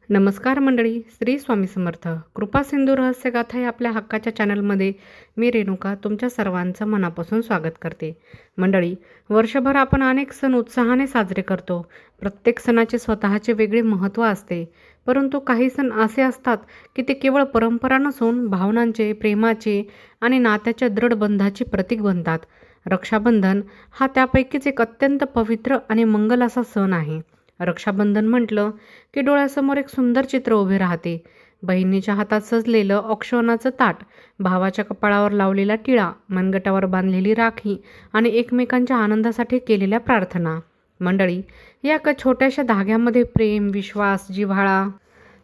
नमस्कार मंडळी, श्री स्वामी समर्थ. कृपा सिंधू रहस्यगाथा या आपल्या हक्काच्या चॅनलमध्ये मी रेणुका तुमच्या सर्वांचं मनापासून स्वागत करते. मंडळी, वर्षभर आपण अनेक सण उत्साहाने साजरे करतो. प्रत्येक सणाचे स्वतःचे वेगळे महत्त्व असते. परंतु काही सण असे असतात की ते केवळ परंपरा नसून भावनांचे, प्रेमाचे आणि नात्याच्या दृढ बंधाचे प्रतीक बनतात. रक्षाबंधन हा त्यापैकीच एक अत्यंत पवित्र आणि मंगल असा सण आहे. रक्षाबंधन म्हटलं की डोळ्यासमोर एक सुंदर चित्र उभे राहते. बहिणीच्या हातात सजलेलं औक्षणाचं ताट, भावाच्या कपाळावर लावलेला टिळा, मनगटावर बांधलेली राखी आणि एकमेकांच्या आनंदासाठी केलेल्या प्रार्थना. मंडळी, या एका छोट्याशा धाग्यामध्ये प्रेम, विश्वास, जिव्हाळा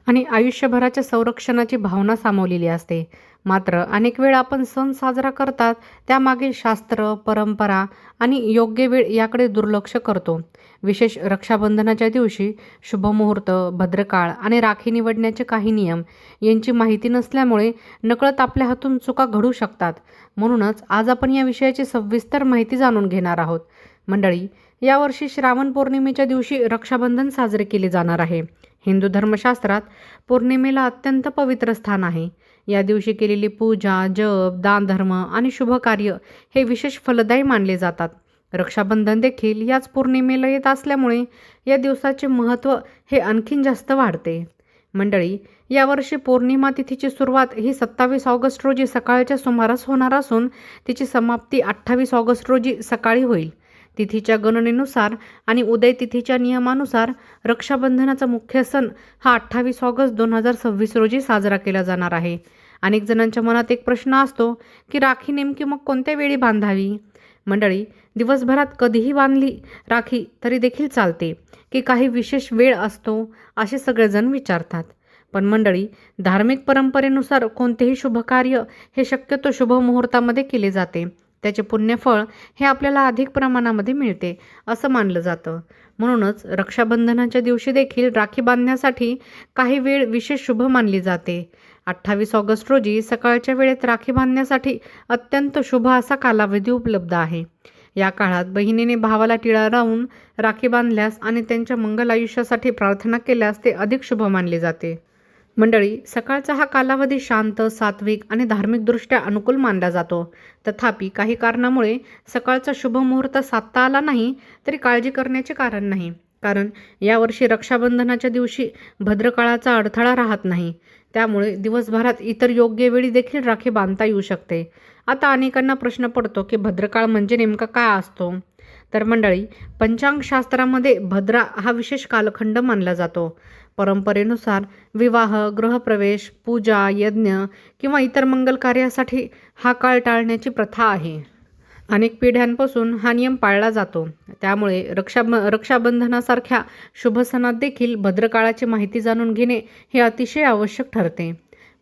आणि आयुष्यभराच्या संरक्षणाची भावना सामावलेली असते. मात्र अनेक वेळा आपण सण साजरा करतात त्यामागील शास्त्र, परंपरा आणि योग्य वेळ याकडे दुर्लक्ष करतो. विशेष रक्षाबंधनाच्या दिवशी शुभमुहूर्त, भद्रकाळ आणि राखी निवडण्याचे काही नियम यांची माहिती नसल्यामुळे नकळत आपल्या हातून चुका घडू शकतात. म्हणूनच आज आपण या विषयाची सविस्तर माहिती जाणून घेणार आहोत. मंडळी, यावर्षी श्रावण पौर्णिमेच्या दिवशी रक्षाबंधन साजरे केले जाणार आहे. हिंदू धर्मशास्त्रात पौर्णिमेला अत्यंत पवित्र स्थान आहे. या दिवशी केलेली पूजा, जप, दानधर्म आणि शुभकार्य हे विशेष फलदायी मानले जातात. रक्षाबंधन देखील याच पौर्णिमेला येत असल्यामुळे या दिवसाचे महत्त्व हे आणखीन जास्त वाढते. मंडळी, यावर्षी पौर्णिमा तिथीची सुरुवात ही 27 ऑगस्ट रोजी सकाळच्या सुमारास होणार असून तिची समाप्ती 28 ऑगस्ट रोजी सकाळी होईल. तिथीच्या गणनेनुसार आणि उदय तिथीच्या नियमानुसार रक्षाबंधनाचा मुख्य सण हा 28 ऑगस्ट 2026 रोजी साजरा केला जाणार आहे. अनेक जणांच्या मनात एक प्रश्न असतो की राखी नेमकी मग कोणत्या वेळी बांधावी? मंडळी, दिवसभरात कधीही बांधली राखी तरी देखील चालते की काही विशेष वेळ असतो असे सगळेजण विचारतात. पण मंडळी, धार्मिक परंपरेनुसार कोणतेही शुभकार्य हे शक्यतो शुभ मुहूर्तामध्ये केले जाते. त्याचे पुण्यफळ हे आपल्याला अधिक प्रमाणामध्ये मिळते असं मानलं जातं. म्हणूनच रक्षाबंधनाच्या दिवशी देखील राखी बांधण्यासाठी काही वेळ विशेष शुभ मानली जाते. 28 ऑगस्ट रोजी सकाळच्या वेळेत राखी बांधण्यासाठी अत्यंत शुभ असा कालावधी उपलब्ध आहे. या काळात बहिणीने भावाला टिळा लावून राखी बांधल्यास आणि त्यांच्या मंगल आयुष्यासाठी प्रार्थना केल्यास ते अधिक शुभ मानले जाते. मंडळी, सकाळचा हा कालावधी शांत, सात्विक आणि धार्मिकदृष्ट्या अनुकूल मानला जातो. तथापि काही कारणामुळे सकाळचा शुभ मुहूर्त साधता आला नाही तरी काळजी करण्याचे कारण नाही. कारण यावर्षी रक्षाबंधनाच्या दिवशी भद्रकाळाचा अडथळा राहत नाही. त्यामुळे दिवसभरात इतर योग्य वेळी देखील राखी बांधता येऊ शकते. आता अनेकांना प्रश्न पडतो की भद्रकाळ म्हणजे नेमका काय असतो? तर मंडळी, पंचांगशास्त्रामध्ये भद्रा हा विशेष कालखंड मानला जातो. परंपरेनुसार विवाह, गृहप्रवेश, पूजा, यज्ञ किंवा इतर मंगल कार्यासाठी हा काळ टाळण्याची प्रथा आहे. अनेक पिढ्यांपासून हा नियम पाळला जातो. त्यामुळे रक्षाबंधनासारख्या शुभ सणात देखील भद्रकाळाची माहिती जाणून घेणे हे अतिशय आवश्यक ठरते.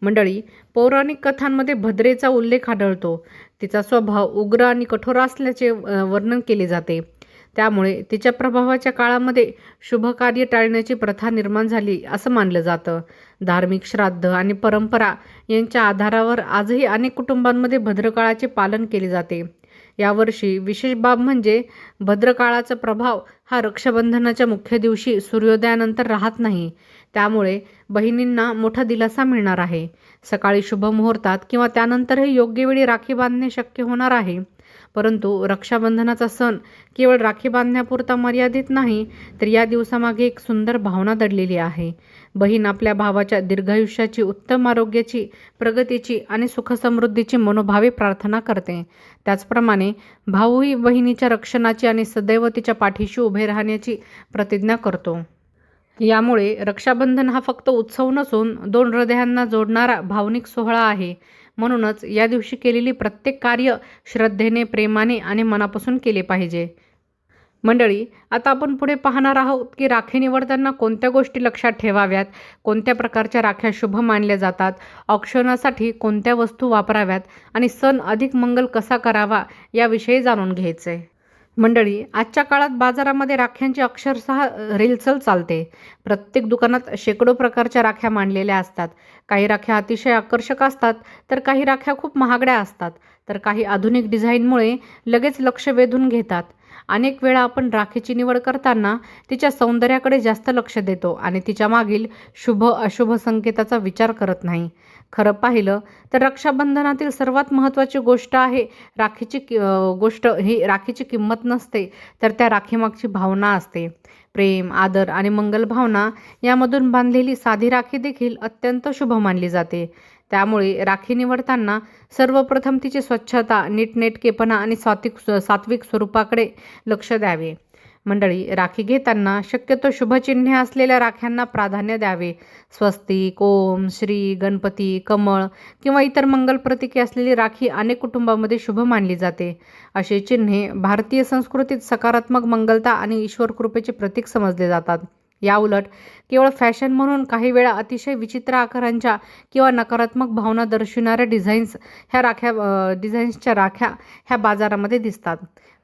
मंडळी, पौराणिक कथांमध्ये भद्रेचा उल्लेख आढळतो. तिचा स्वभाव उग्र आणि कठोर असल्याचे वर्णन केले जाते. त्यामुळे तिच्या प्रभावाच्या काळामध्ये शुभकार्य टाळण्याची प्रथा निर्माण झाली असं मानलं जातं. धार्मिक श्राद्ध आणि परंपरा यांच्या आधारावर आजही अनेक कुटुंबांमध्ये भद्रकाळाचे पालन केले जाते. यावर्षी विशेष बाब म्हणजे भद्रकाळाचा प्रभाव हा रक्षाबंधनाच्या मुख्य दिवशी सूर्योदयानंतर राहत नाही. त्यामुळे बहिणींना मोठा दिलासा मिळणार आहे. सकाळी शुभ मुहूर्तात किंवा त्यानंतरही योग्य वेळी राखी बांधणे शक्य होणार आहे. परंतु रक्षाबंधनाचा सण केवळ राखी बांधण्यापुरता मर्यादित नाही, तर या दिवसामागे एक सुंदर भावना दडलेली आहे. बहीण आपल्या भावाच्या दीर्घायुष्याची, उत्तम आरोग्याची, प्रगतीची आणि सुखसमृद्धीची मनोभावे प्रार्थना करते. त्याचप्रमाणे भाऊही बहिणीच्या रक्षणाची आणि सदैव तिच्या पाठीशी उभे राहण्याची प्रतिज्ञा करतो. यामुळे रक्षाबंधन हा फक्त उत्सव नसून दोन हृदयांना जोडणारा भावनिक सोहळा आहे. म्हणूनच या दिवशी केलेली प्रत्येक कार्य श्रद्धेने, प्रेमाने आणि मनापासून केले पाहिजे. मंडळी, आता आपण पुढे पाहणार आहोत की राखी निवडताना कोणत्या गोष्टी लक्षात ठेवाव्यात, कोणत्या प्रकारच्या राख्या शुभ मानल्या जातात, औक्षणासाठी कोणत्या वस्तू वापराव्यात आणि सण अधिक मंगल कसा करावा याविषयी जाणून घ्यायचे. मंडळी, आजच्या काळात बाजारामध्ये राख्यांची अक्षरशः रेलचल चालते. प्रत्येक दुकानात शेकडो प्रकारच्या राख्या मांडलेल्या असतात. काही राख्या अतिशय आकर्षक असतात तर काही राख्या खूप महागड्या असतात. तर काही आधुनिक डिझाईनमुळे लगेच लक्ष वेधून घेतात. अनेक वेळा आपण राखीची निवड करताना तिच्या सौंदर्याकडे जास्त लक्ष देतो आणि तिच्या मागील शुभ अशुभ संकेताचा विचार करत नाही. खरं पाहिलं तर रक्षाबंधनातील सर्वात महत्त्वाची गोष्ट आहे गोष्ट ही राखीची किंमत नसते, तर त्या राखीमागची भावना असते. प्रेम, आदर आणि मंगल भावना यामधून बांधलेली साधी राखी देखील अत्यंत शुभ मानली जाते. त्यामुळे राखी निवडताना सर्वप्रथम तिची स्वच्छता, नीटनेटकेपणा आणि सात्विक स्वरूपाकडे लक्ष द्यावे. मंडळी, राखी घेताना शक्यतो शुभचिन्हे असलेल्या राख्यांना प्राधान्य द्यावे. स्वस्तिक, ओम, श्री, गणपती, कमळ किंवा इतर मंगल प्रतीके असलेली राखी अनेक कुटुंबांमध्ये शुभ मानली जाते. अशी चिन्हे भारतीय संस्कृतीत सकारात्मक, मंगलता आणि ईश्वर कृपेचे प्रतीक समजले जातात. याउलट केवळ फॅशन म्हणून काही वेळा अतिशय विचित्र आकारांच्या किंवा नकारात्मक भावना दर्शविणाऱ्या डिझाईन्सच्या राख्या ह्या बाजारामध्ये दिसतात.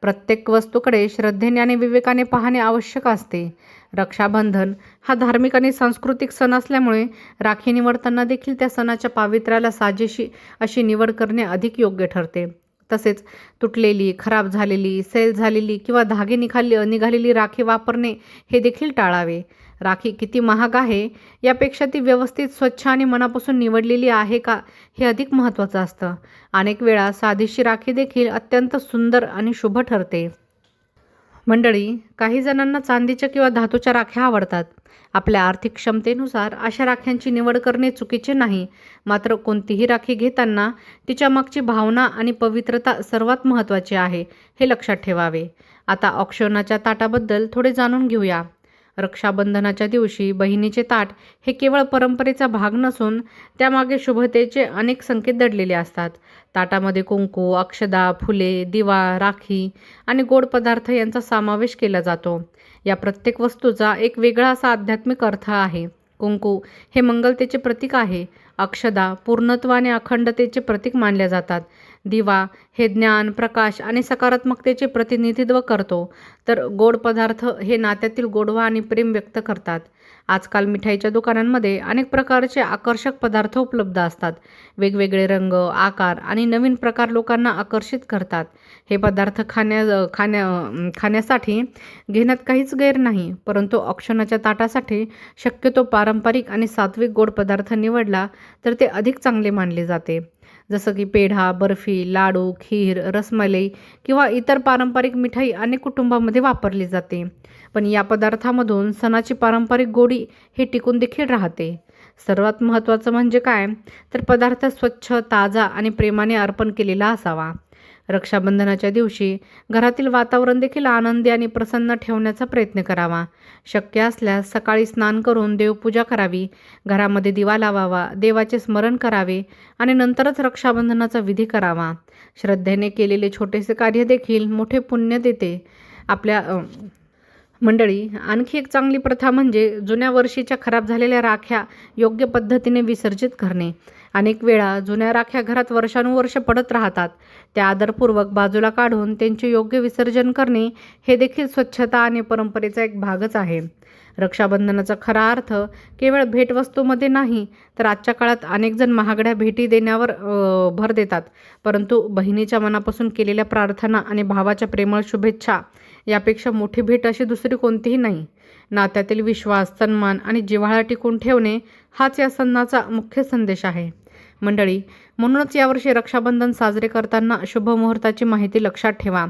प्रत्येक वस्तूकडे श्रद्धेने आणि विवेकाने पाहणे आवश्यक असते. रक्षाबंधन हा धार्मिक आणि सांस्कृतिक सण असल्यामुळे राखी निवडताना देखील त्या सणाच्या पावित्र्याला साजेशी अशी निवड करणे अधिक योग्य ठरते. तसेच तुटलेली, खराब झालेली, सैल झालेली किंवा धागे निघालेली राखी वापरणे हे देखील टाळावे. राखी किती महाग आहे यापेक्षा ती व्यवस्थित, स्वच्छ आणि मनापासून निवडलेली आहे का हे अधिक महत्त्वाचं असतं. अनेक वेळा साधीशी राखी देखील अत्यंत सुंदर आणि शुभ ठरते. मंडळी, काही जणांना चांदीच्या किंवा धातूच्या राख्या आवडतात. आपल्या आर्थिक क्षमतेनुसार अशा राख्यांची निवड करणे चुकीचे नाही. मात्र कोणतीही राखी घेताना तिच्या मागची भावना आणि पवित्रता सर्वात महत्त्वाची आहे, हे लक्षात ठेवावे. आता औक्षणाच्या ताटाबद्दल थोडे जाणून घेऊया. रक्षाबंधनाच्या दिवशी बहिणीचे ताट हे केवळ परंपरेचा भाग नसून त्यामागे शुभतेचे अनेक संकेत दडलेले असतात. ताटामध्ये कुंकू, अक्षदा, फुले, दिवा, राखी आणि गोड पदार्थ यांचा समावेश केला जातो. या प्रत्येक वस्तूचा एक वेगळा असा आध्यात्मिक अर्थ आहे. कुंकू हे मंगलतेचे प्रतीक आहे. अक्षदा पूर्णत्व आणि अखंडतेचे प्रतीक मानल्या जातात. दिवा हे ज्ञान, प्रकाश आणि सकारात्मकतेचे प्रतिनिधित्व करतो. तर गोड पदार्थ हे नात्यातील गोडवा आणि प्रेम व्यक्त करतात. आजकाल मिठाईच्या दुकानांमध्ये अनेक प्रकारचे आकर्षक पदार्थ उपलब्ध असतात. वेगवेगळे रंग, आकार आणि नवीन प्रकार लोकांना आकर्षित करतात. हे पदार्थ खाण्यासाठी घेण्यात काहीच गैर नाही, परंतु औक्षणाच्या ताटासाठी शक्यतो पारंपरिक आणि सात्विक गोड पदार्थ निवडला तर ते अधिक चांगले मानले जाते. जसं की पेढा, बर्फी, लाडू, खीर, रसमलाई किंवा इतर पारंपरिक मिठाई अनेक कुटुंबांमध्ये वापरली जाते. पण या पदार्थामधून सणाची पारंपरिक गोडी हे टिकून देखील राहते. सर्वात महत्त्वाचं म्हणजे काय तर पदार्थ स्वच्छ, ताजा आणि प्रेमाने अर्पण केलेला असावा. रक्षाबंधनाच्या दिवशी घरातील वातावरण देखील आनंदी आणि प्रसन्न ठेवण्याचा प्रयत्न करावा. शक्य असल्यास सकाळी स्नान करून देवपूजा करावी, घरामध्ये दिवा लावावा, देवाचे स्मरण करावे आणि नंतरच रक्षाबंधनाचा विधी करावा. श्रद्धेने केलेले छोटेसे कार्य देखील मोठे पुण्य देते. मंडळी, आणखी एक चांगली प्रथा म्हणजे जुन्या वर्षीच्या खराब झालेल्या राख्या योग्य पद्धतीने विसर्जित करणे. अनेक वेळा जुन्या राख्या घरात वर्षानुवर्ष पडत राहतात. त्या आदरपूर्वक बाजूला काढून त्यांचे योग्य विसर्जन करणे हे देखील स्वच्छता आणि परंपरेचा एक भागच आहे. रक्षाबंधनाचा खरा अर्थ केवळ भेटवस्तूमध्ये नाही, तर आजच्या काळात अनेक जण महागड्या भेटी देण्यावर भर देतात. परंतु बहिणीच्या मनापासून केलेल्या प्रार्थना आणि भावाच्या प्रेमळ शुभेच्छा यापेक्षा मोठी भेट अशी दुसरी कोणतीही नाही. नात्यातील विश्वास, सन्मान आणि जिव्हाळा टिकून ठेवणे हाच या सणाचा मुख्य संदेश आहे. मंडळी, म्हणूनच यावर्षी रक्षाबंधन साजरे करताना शुभ मुहूर्ताची माहिती लक्षात ठेवा.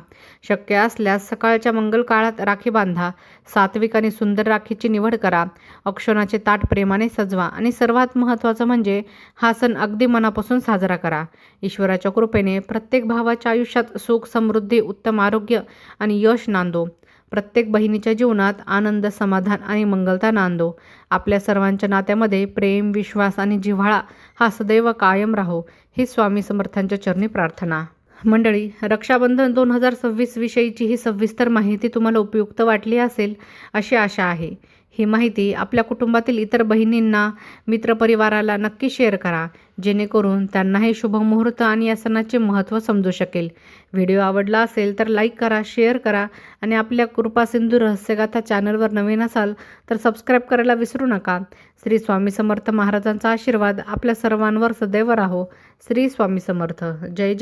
शक्य असल्यास सकाळच्या मंगल काळात राखी बांधा. सात्विक आणि सुंदर राखीची निवड करा. औक्षणाचे ताट प्रेमाने सजवा आणि सर्वात महत्त्वाचं म्हणजे हा सण अगदी मनापासून साजरा करा. ईश्वराच्या कृपेने प्रत्येक भावाच्या आयुष्यात सुख, समृद्धी, उत्तम आरोग्य आणि यश नांदो. प्रत्येक बहिणीच्या जीवनात आनंद, समाधान आणि मंगलता नांदो. आपल्या सर्वांच्या नात्यामध्ये प्रेम, विश्वास आणि जिव्हाळा हा सदैव कायम राहो, ही स्वामी समर्थांच्या चरणी प्रार्थना. मंडळी, रक्षाबंधन 2026 विषयीची ही सविस्तर माहिती तुम्हाला उपयुक्त वाटली असेल अशी आशा आहे. ही माहिती आपल्या कुटुंबातील इतर बहिणींना, मित्रपरिवाराला नक्की शेअर करा, जेणेकरून त्यांनाही शुभ मुहूर्त आणि या सणाचे महत्त्व समजू शकेल. व्हिडिओ आवडला असेल तर लाईक करा, शेअर करा आणि आपल्या कृपा सिंधू रहस्यगाथा चॅनलवर नवीन असाल तर सबस्क्राईब करायला विसरू नका. श्री स्वामी समर्थ महाराजांचा आशीर्वाद आपल्या सर्वांवर सदैव राहो. श्री स्वामी समर्थ. जय जय.